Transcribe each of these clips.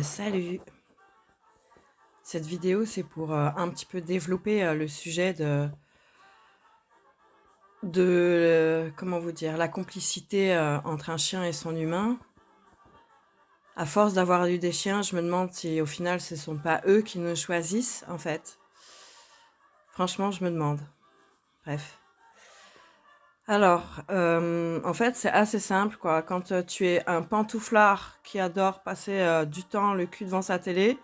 Salut! Cette vidéo, c'est pour, un petit peu développer, le sujet de, comment vous dire? La complicité, entre un chien et son humain. À force d'avoir eu des chiens, je me demande si au final ce sont pas eux qui nous choisissent, en fait. Franchement, je me demande. Bref. Alors, en fait, c'est assez simple, quoi. Quand, tu es un pantouflard qui adore passer, du temps le cul devant sa télé,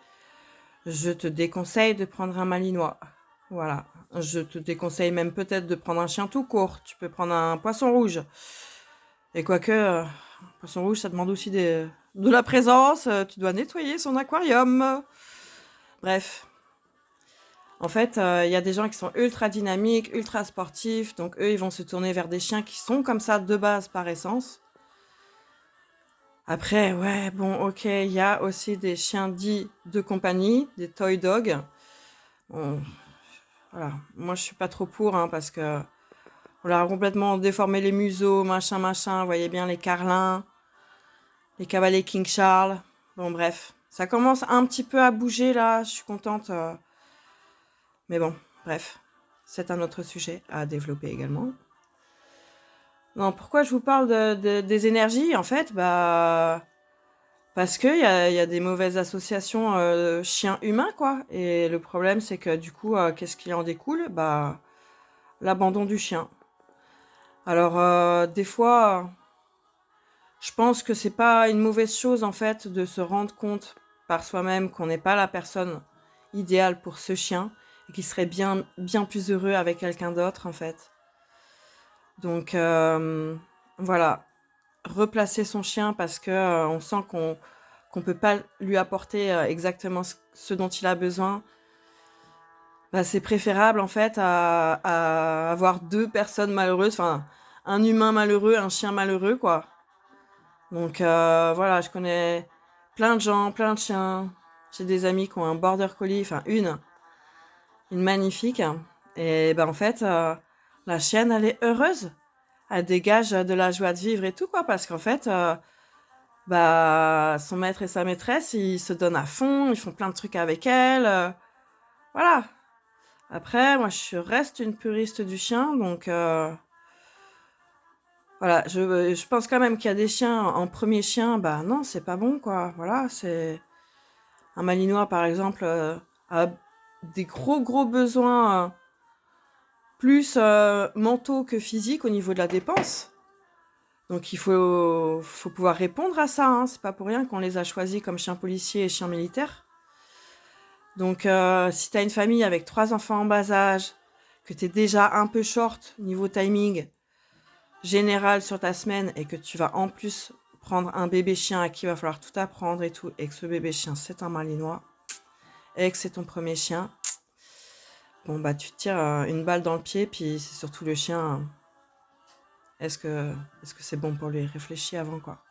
je te déconseille de prendre un malinois. Voilà. Je te déconseille même peut-être de prendre un chien tout court. Tu peux prendre un poisson rouge. Et quoique, poisson rouge, ça demande aussi de la présence. Tu dois nettoyer son aquarium. Bref. En fait, il y a des gens qui sont ultra dynamiques, ultra sportifs. Donc eux, ils vont se tourner vers des chiens qui sont comme ça de base par essence. Après, ouais, bon, OK, il y a aussi des chiens dits de compagnie, des toy dogs. Bon, voilà. Moi, je suis pas trop pour, hein, parce que on leur a complètement déformé les museaux, machin, machin. Vous voyez bien les carlins, les cavaliers King Charles. Bon, bref. Ça commence un petit peu à bouger, là. Je suis contente. Mais bon, bref. C'est un autre sujet à développer également. Non, pourquoi je vous parle des énergies, en fait? Bah, parce qu'il y a des mauvaises associations chiens-humains, quoi. Et le problème, c'est que du coup, qu'est-ce qui en découle? Bah, l'abandon du chien. Alors, des fois, je pense que c'est pas une mauvaise chose, en fait, de se rendre compte par soi-même qu'on n'est pas la personne idéale pour ce chien et qu'il serait bien, bien plus heureux avec quelqu'un d'autre, en fait. Donc, voilà. Replacer son chien parce que on sent qu'on peut pas lui apporter exactement ce dont il a besoin. Bah, c'est préférable en fait à avoir deux personnes malheureuses, enfin un humain malheureux, un chien malheureux, quoi. Donc voilà, je connais plein de gens, plein de chiens. J'ai des amis qui ont un border collie, enfin une magnifique. Et ben en fait, la chienne, elle est heureuse. Elle dégage de la joie de vivre et tout, quoi, parce qu'en fait, bah, son maître et sa maîtresse, ils se donnent à fond, ils font plein de trucs avec elle. Voilà. Après, moi, je reste une puriste du chien, donc voilà, je pense quand même qu'il y a des chiens en premier chien, bah non, c'est pas bon, quoi. Voilà, c'est un malinois, par exemple, a des gros, gros besoins, plus mentaux que physiques au niveau de la dépense. Donc il faut pouvoir répondre à ça, hein. C'est pas pour rien qu'on les a choisis comme chiens policiers et chiens militaires. Donc si tu as une famille avec 3 enfants en bas âge, que tu es déjà un peu short niveau timing général sur ta semaine et que tu vas en plus prendre un bébé chien à qui il va falloir tout apprendre et tout, et que ce bébé chien, c'est un malinois, et que c'est ton premier chien, bon, bah, tu te tires une balle dans le pied, puis c'est surtout le chien, est-ce que c'est bon pour lui? Réfléchis avant, quoi.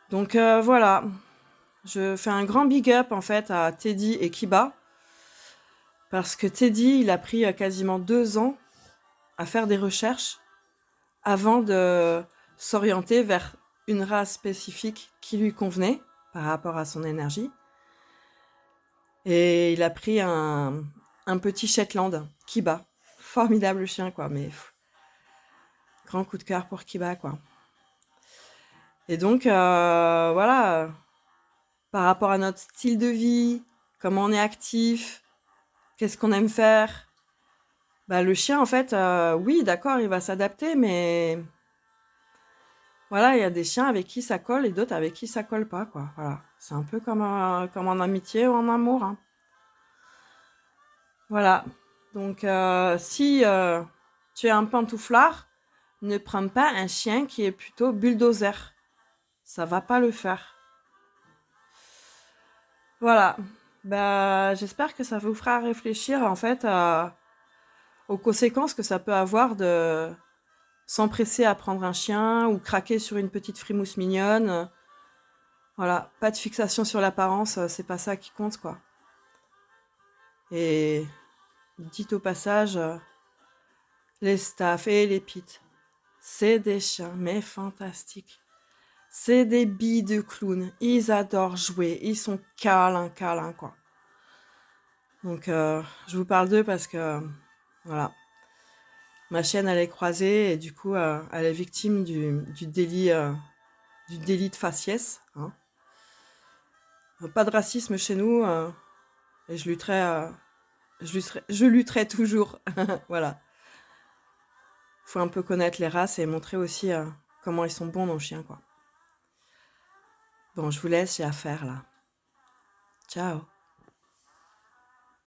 Donc voilà, je fais un grand big up, en fait, à Teddy et Kiba, parce que Teddy, il a pris quasiment 2 ans à faire des recherches avant de s'orienter vers une race spécifique qui lui convenait par rapport à son énergie. Et il a pris un petit Shetland, Kiba. Formidable chien, quoi, mais grand coup de cœur pour Kiba, quoi. Et donc, voilà, par rapport à notre style de vie, comment on est actif, qu'est-ce qu'on aime faire, bah, le chien, en fait, oui, d'accord, il va s'adapter, mais voilà, il y a des chiens avec qui ça colle et d'autres avec qui ça colle pas, quoi. Voilà, c'est un peu comme en amitié ou en amour, hein. Voilà, donc si tu es un pantouflard, ne prends pas un chien qui est plutôt bulldozer. Ça va pas le faire. Voilà, bah, j'espère que ça vous fera réfléchir en fait aux conséquences que ça peut avoir de s'empresser à prendre un chien ou craquer sur une petite frimousse mignonne. Voilà, pas de fixation sur l'apparence, c'est pas ça qui compte, quoi. Et dites au passage, les staffs et les pits, c'est des chiens, mais fantastiques. C'est des billes de clown. Ils adorent jouer. Ils sont câlins, câlins, quoi. Donc, je vous parle d'eux parce que, voilà, ma chienne, elle est croisée et du coup, elle est victime du délit de faciès, hein. Pas de racisme chez nous, et je lutterai toujours. Voilà. Faut un peu connaître les races et montrer aussi comment ils sont bons nos chiens, quoi. Bon, je vous laisse, j'ai à faire là. Ciao.